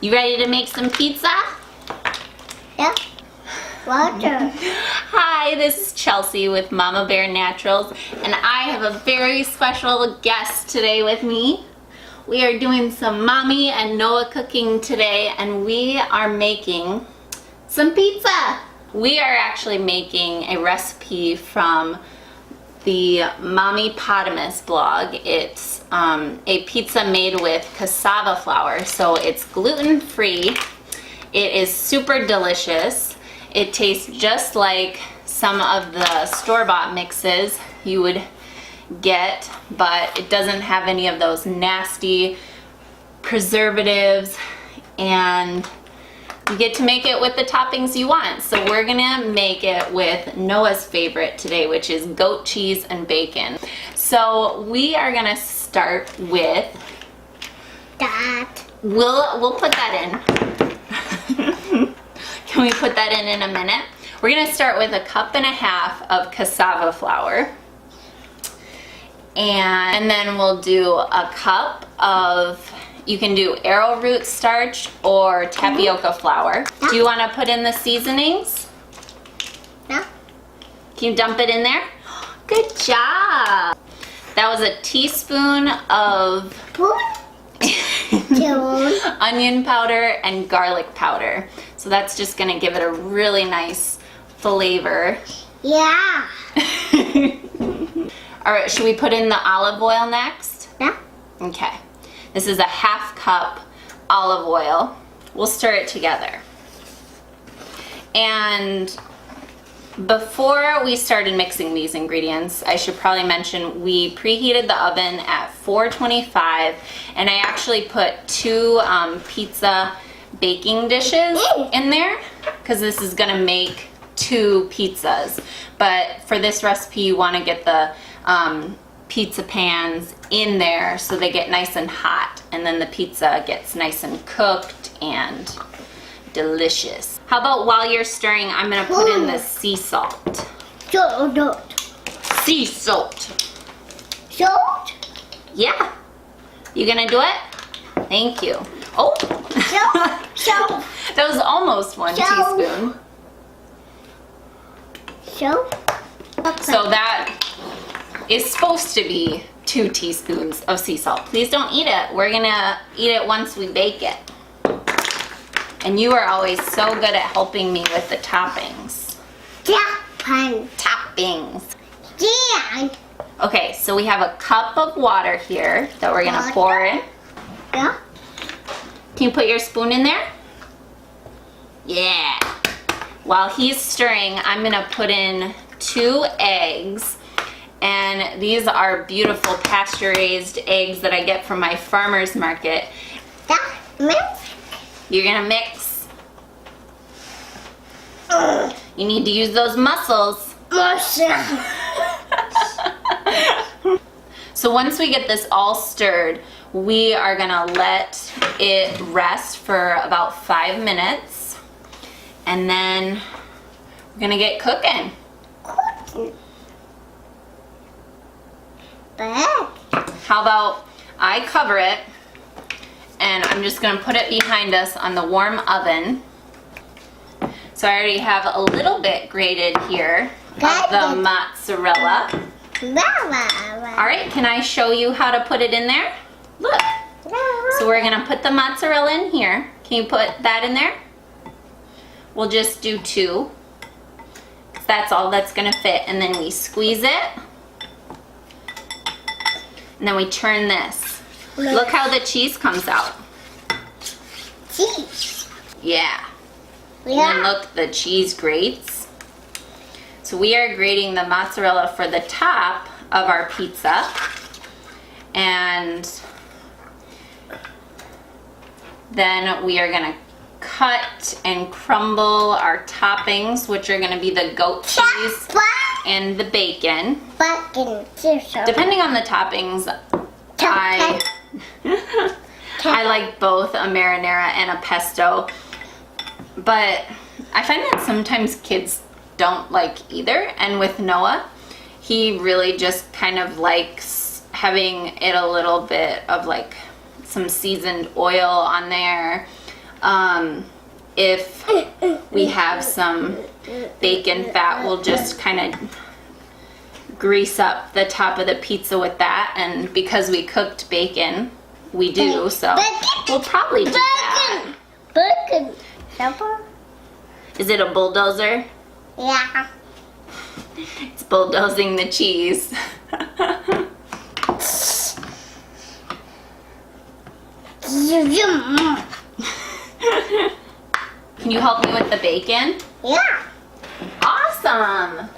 You ready to make some pizza? Yeah. Water. Hi, this is Chelsea with Mama Bear Naturals, and I have a very special guest today with me. We are doing some Mommy and Noah cooking today, and we are making some pizza. We are actually making a recipe from the Mommy Potamus blog. It's a pizza made with cassava flour, so it's gluten-free. It is super delicious. It tastes just like some of the store-bought mixes you would get, but it doesn't have any of those nasty preservatives, and you get to make it with the toppings you want. So we're gonna make it with Noah's favorite today, which is goat cheese and bacon. So we are gonna start with That. We'll put that in. Can we put that in a minute? We're gonna start with 1.5 cups of cassava flour. And then we'll do 1 cup of, you can do arrowroot starch or tapioca flour. Do you wanna put in the seasonings? Yeah. Can you dump it in there? Good job. That was 1 teaspoon of onion powder and garlic powder. So that's just gonna give it a really nice flavor. Yeah. All right, should we put in the olive oil next? Yeah. Okay. This is 1/2 cup olive oil. We'll stir it together. And before we started mixing these ingredients, I should probably mention we preheated the oven at 425, and I actually put 2 pizza baking dishes in there because this is gonna make 2 pizzas. But for this recipe, you want to get the pizza pans in there so they get nice and hot, and then the pizza gets nice and cooked and delicious. How about while you're stirring, I'm gonna put in the sea salt. Sea salt. Salt? Yeah. You gonna do it? Thank you. Oh. Salt. That was almost 1 Salt. teaspoon. Salt? So that is supposed to be 2 teaspoons of sea salt. Please don't eat it. We're gonna eat it once we bake it. And you are always so good at helping me with the toppings. Toppings. Yeah. Okay, so we have 1 cup of water here that we're gonna pour in. Yeah. Can you put your spoon in there? Yeah. While he's stirring, I'm gonna put in 2 eggs. And these are beautiful pasture-raised eggs that I get from my farmer's market. You're gonna mix. You need to use those muscles. So once we get this all stirred, we are gonna let it rest for about 5 minutes. And then we're gonna get cooking. How about I cover it, and I'm just gonna put it behind us on the warm oven. So I already have a little bit grated here of the mozzarella. All right, can I show you how to put it in there? Look. So we're gonna put the mozzarella in here. Can you put that in there? We'll just do 2. That's all that's gonna fit. And then we squeeze it. And then we turn this. Look how the cheese comes out. Cheese. Yeah. And then look, the cheese grates. So we are grating the mozzarella for the top of our pizza. And then we are gonna cut and crumble our toppings, which are gonna be the goat cheese and the bacon. Depending on the toppings, I like both a marinara and a pesto, but I find that sometimes kids don't like either. And with Noah, he really just kind of likes having it a little bit of like some seasoned oil on there, If we have some bacon fat, we'll just kind of grease up the top of the pizza with that. And because we cooked bacon, we do, so we'll probably do that. Bacon. Supper? Is it a bulldozer? Yeah. It's bulldozing the cheese. Can you help me with the bacon? Yeah. Awesome!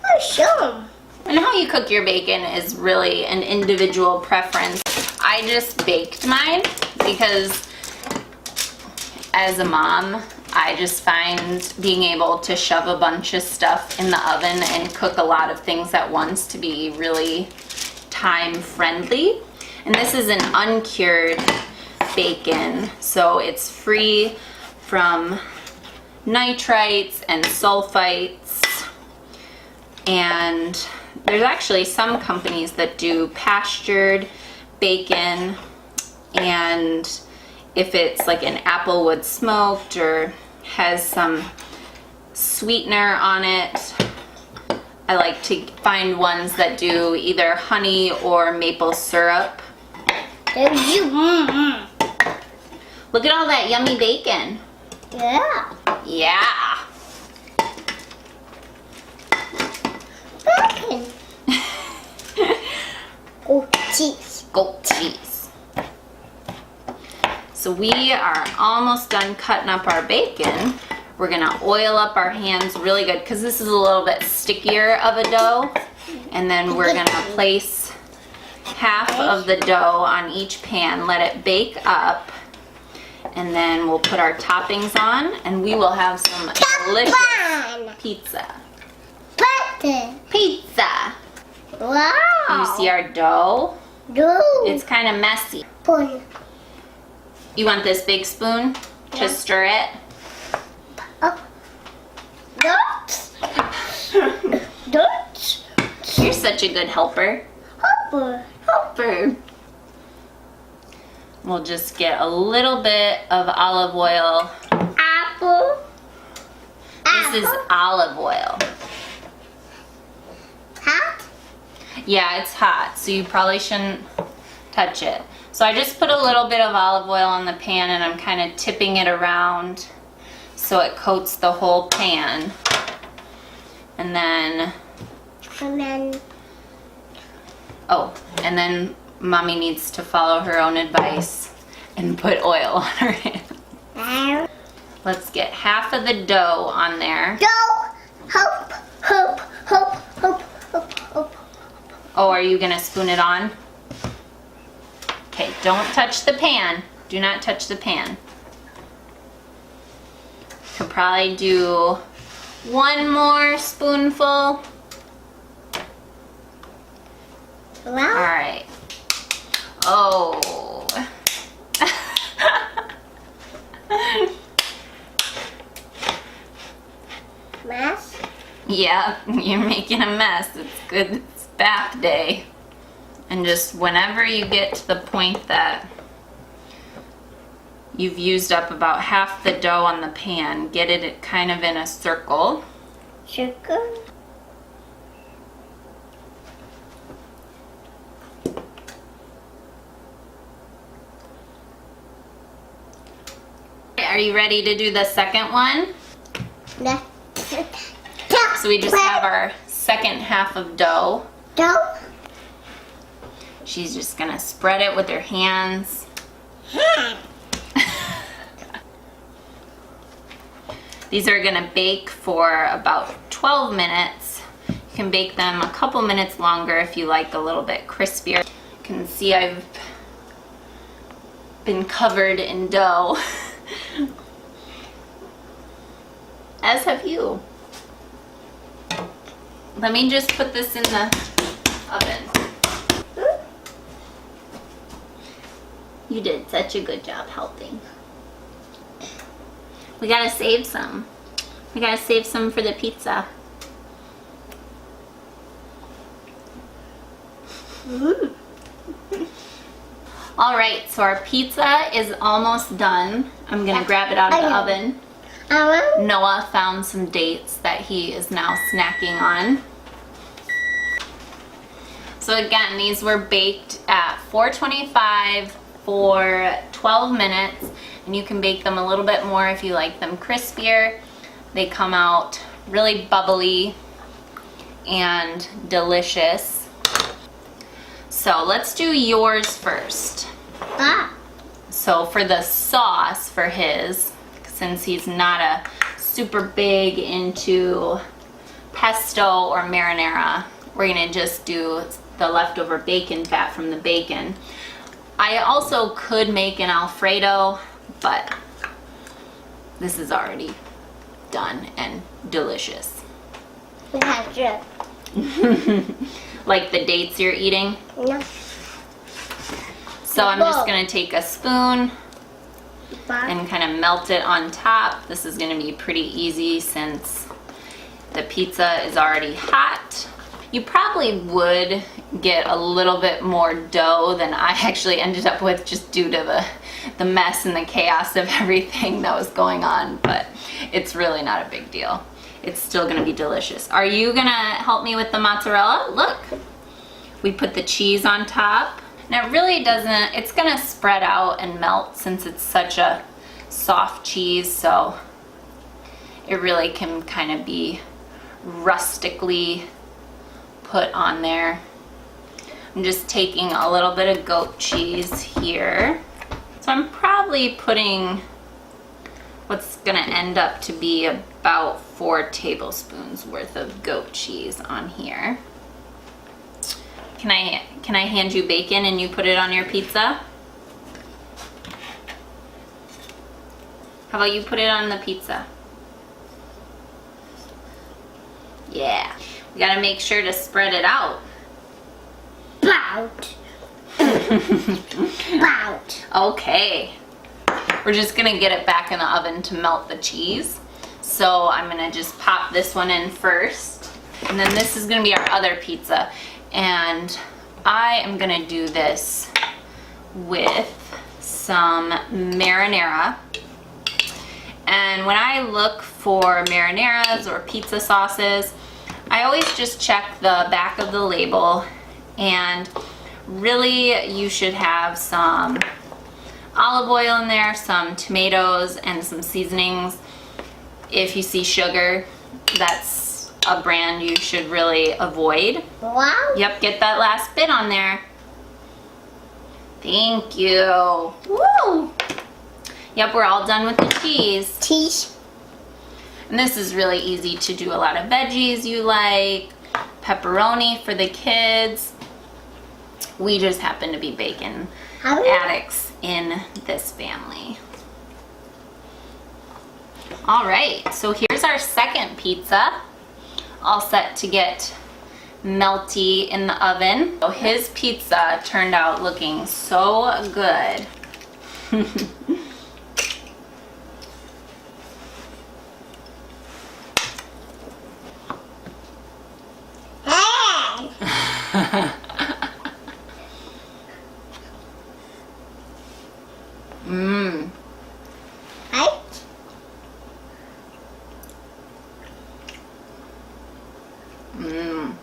Oh, sure. And how you cook your bacon is really an individual preference. I just baked mine because as a mom, I just find being able to shove a bunch of stuff in the oven and cook a lot of things at once to be really time friendly. And this is an uncured bacon, so it's free from nitrites and sulfites. And there's actually some companies that do pastured bacon, and if it's like an applewood smoked or has some sweetener on it, I like to find ones that do either honey or maple syrup. Look at all that yummy bacon. Yeah. Yeah. Bacon. Oh, cheese. Goat cheese. So we are almost done cutting up our bacon. We're gonna oil up our hands really good because this is a little bit stickier of a dough. And then we're gonna place half of the dough on each pan, let it bake up, and then we'll put our toppings on and we will have some delicious pizza. Pizza! Wow. You see our dough? No. It's kind of messy. Spoon. You want this big spoon to Yeah. stir it? Don't. You're such a good helper. Helper. We'll just get a little bit of olive oil. Apple. This is olive oil. Hot. Yeah, it's hot, so you probably shouldn't touch it. So I just put a little bit of olive oil on the pan and I'm kind of tipping it around so it coats the whole pan. And then, and then Mommy needs to follow her own advice and put oil on her hand. Let's get half of the dough on there. Hope. Oh, are you gonna spoon it on? Okay, don't touch the pan. Do not touch the pan. Could probably do one more spoonful. All Wow. right. Oh. Mess. Yeah, you're making a mess. It's good. It's bath day. And just whenever you get to the point that you've used up about half the dough on the pan, get it kind of in a circle. Sugar. Are you ready to do the second one? So we just have our second half of dough. Dough. She's just gonna spread it with her hands. These are gonna bake for about 12 minutes. You can bake them a couple minutes longer if you like a little bit crispier. You can see I've been covered in dough. As have you. Let me just put this in the oven. You did such a good job helping. We gotta save some. We gotta save some for the pizza. All right, so our pizza is almost done. I'm gonna grab it out of the oven. Noah found some dates that he is now snacking on. So again, these were baked at 425 for 12 minutes, and you can bake them a little bit more if you like them crispier. They come out really bubbly and delicious. So let's do yours first. So for the sauce for his, since he's not a super big into pesto or marinara, we're gonna just do the leftover bacon fat from the bacon. I also could make an Alfredo, but this is already done and delicious. Gotcha. Like the dates you're eating? No. So I'm just gonna take a spoon and kind of melt it on top. This is gonna be pretty easy since the pizza is already hot. You probably would get a little bit more dough than I actually ended up with just due to the mess and the chaos of everything that was going on, but it's really not a big deal. It's still gonna be delicious. Are you gonna help me with the mozzarella? Look, we put the cheese on top. Now it really doesn't, it's gonna spread out and melt since it's such a soft cheese, so it really can kind of be rustically put on there. I'm just taking a little bit of goat cheese here. So I'm probably putting what's gonna end up to be about 4 tablespoons worth of goat cheese on here. Can I hand you bacon and you put it on your pizza? How about you put it on the pizza? Yeah. We gotta make sure to spread it out. Bout. Bout. Okay. We're just gonna get it back in the oven to melt the cheese. So I'm gonna just pop this one in first. And then this is gonna be our other pizza. And I am gonna do this with some marinara. And when I look for marinaras or pizza sauces, I always just check the back of the label, and really you should have some olive oil in there, some tomatoes, and some seasonings. If you see sugar, that's a brand you should really avoid. Wow. Yep, get that last bit on there. Thank you. Woo! Yep, we're all done with the cheese. Cheese. And this is really easy to do. A lot of veggies you like, pepperoni for the kids. We just happen to be bacon addicts in this family. All right, so here's our second pizza, all set to get melty in the oven. So his pizza turned out looking so good. Mmm. Right? Mmm.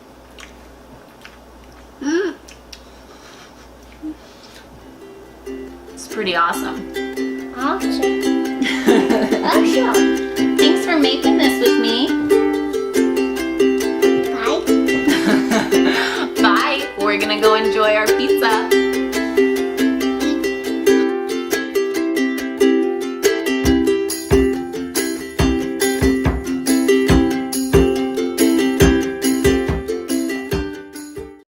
It's pretty awesome. Awesome. Awesome. Thanks for making this with me.